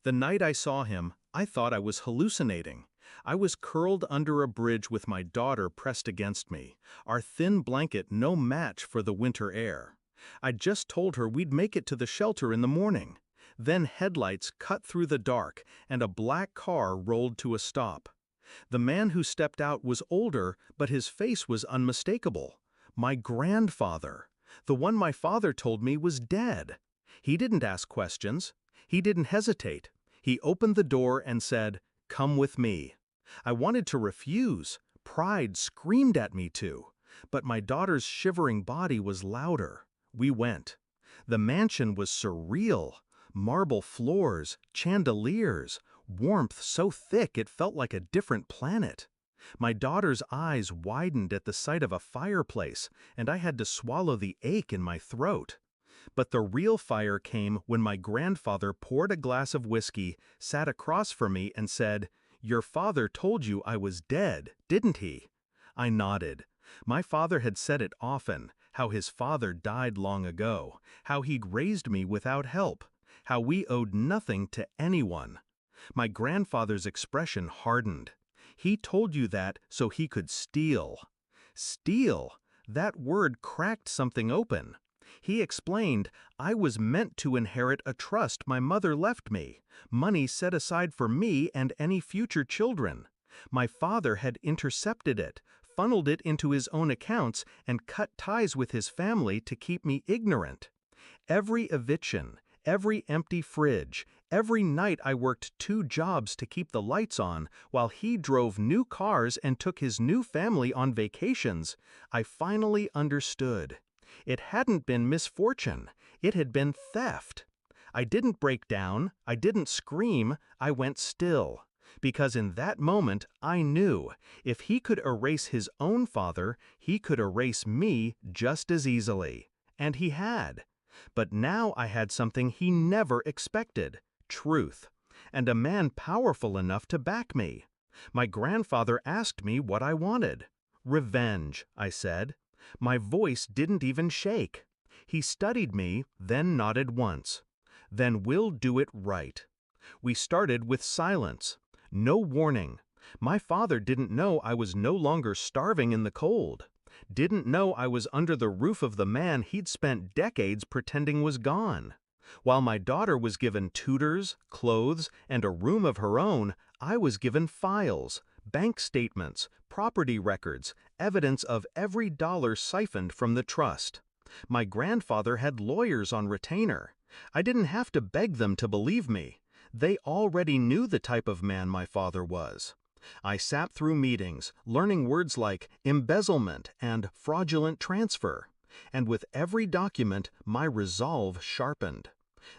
The night I saw him, I thought I was hallucinating. I was curled under a bridge with my daughter pressed against me, our thin blanket no match for the winter air. I'd just told her we'd make it to the shelter in the morning. Then headlights cut through the dark, and a black car rolled to a stop. The man who stepped out was older, but his face was unmistakable. My grandfather, the one my father told me was dead. He didn't ask questions. He didn't hesitate. He opened the door and said, "Come with me." I wanted to refuse. Pride screamed at me to. But my daughter's shivering body was louder. We went. The mansion was surreal. Marble floors, chandeliers, warmth so thick it felt like a different planet. My daughter's eyes widened at the sight of a fireplace, and I had to swallow the ache in my throat. But the real fire came when my grandfather poured a glass of whiskey, sat across from me, and said, "Your father told you I was dead, didn't he?" I nodded. My father had said it often, how his father died long ago, how he'd raised me without help, how we owed nothing to anyone. My grandfather's expression hardened. He told you that so he could steal. Steal? That word cracked something open. He explained, I was meant to inherit a trust my mother left me, money set aside for me and any future children. My father had intercepted it, funneled it into his own accounts, and cut ties with his family to keep me ignorant. Every eviction, every empty fridge, every night I worked 2 jobs to keep the lights on, while he drove new cars and took his new family on vacations, I finally understood. It hadn't been misfortune, it had been theft. I didn't break down, I didn't scream, I went still. Because in that moment I knew, if he could erase his own father, he could erase me just as easily. And he had. But now I had something he never expected, truth, and a man powerful enough to back me. My grandfather asked me what I wanted. Revenge, I said. My voice didn't even shake. He studied me, then nodded once. Then we'll do it right. We started with silence. No warning. My father didn't know I was no longer starving in the cold. Didn't know I was under the roof of the man he'd spent decades pretending was gone. While my daughter was given tutors, clothes, and a room of her own, I was given files, bank statements, property records, evidence of every dollar siphoned from the trust. My grandfather had lawyers on retainer. I didn't have to beg them to believe me. They already knew the type of man my father was. I sat through meetings, learning words like embezzlement and fraudulent transfer. And with every document, my resolve sharpened.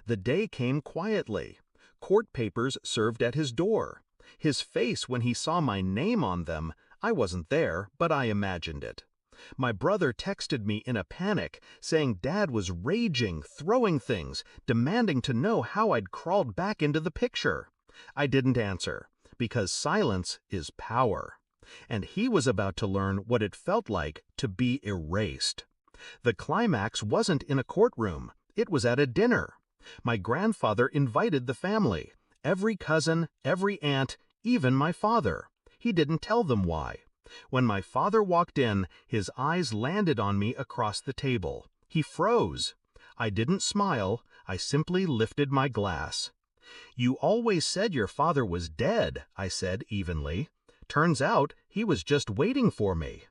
The day came quietly. Court papers served at his door. His face when he saw my name on them, I wasn't there, but I imagined it. My brother texted me in a panic, saying Dad was raging, throwing things, demanding to know how I'd crawled back into the picture. I didn't answer, because silence is power. And he was about to learn what it felt like to be erased. The climax wasn't in a courtroom, it was at a dinner. My grandfather invited the family, every cousin, every aunt, even my father. He didn't tell them why. When my father walked in, his eyes landed on me across the table. He froze. I didn't smile, I simply lifted my glass. "You always said your father was dead," I said evenly. "Turns out he was just waiting for me."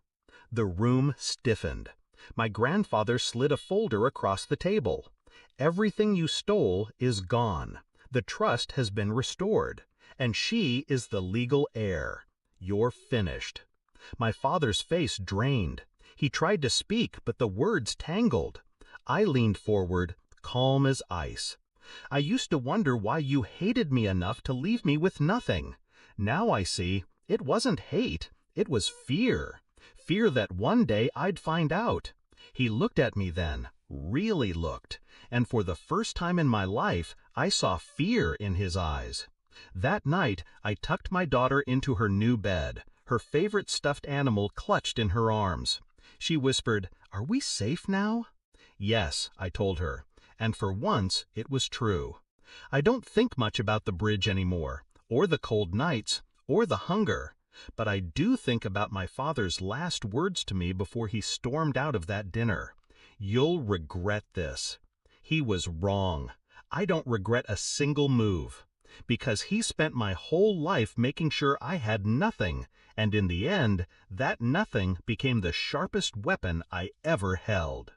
The room stiffened. My grandfather slid a folder across the table. "Everything you stole is gone. The trust has been restored, and she is the legal heir. You're finished." My father's face drained. He tried to speak, but the words tangled. I leaned forward, calm as ice. "I used to wonder why you hated me enough to leave me with nothing. Now I see, it wasn't hate, it was fear. Fear that one day I'd find out." He looked at me then, really looked, and for the first time in my life, I saw fear in his eyes. That night, I tucked my daughter into her new bed, her favorite stuffed animal clutched in her arms. She whispered, "Are we safe now?" "Yes," I told her, and for once it was true. I don't think much about the bridge anymore, or the cold nights, or the hunger, but I do think about my father's last words to me before he stormed out of that dinner. "You'll regret this." He was wrong. I don't regret a single move, because he spent my whole life making sure I had nothing, and in the end, that nothing became the sharpest weapon I ever held.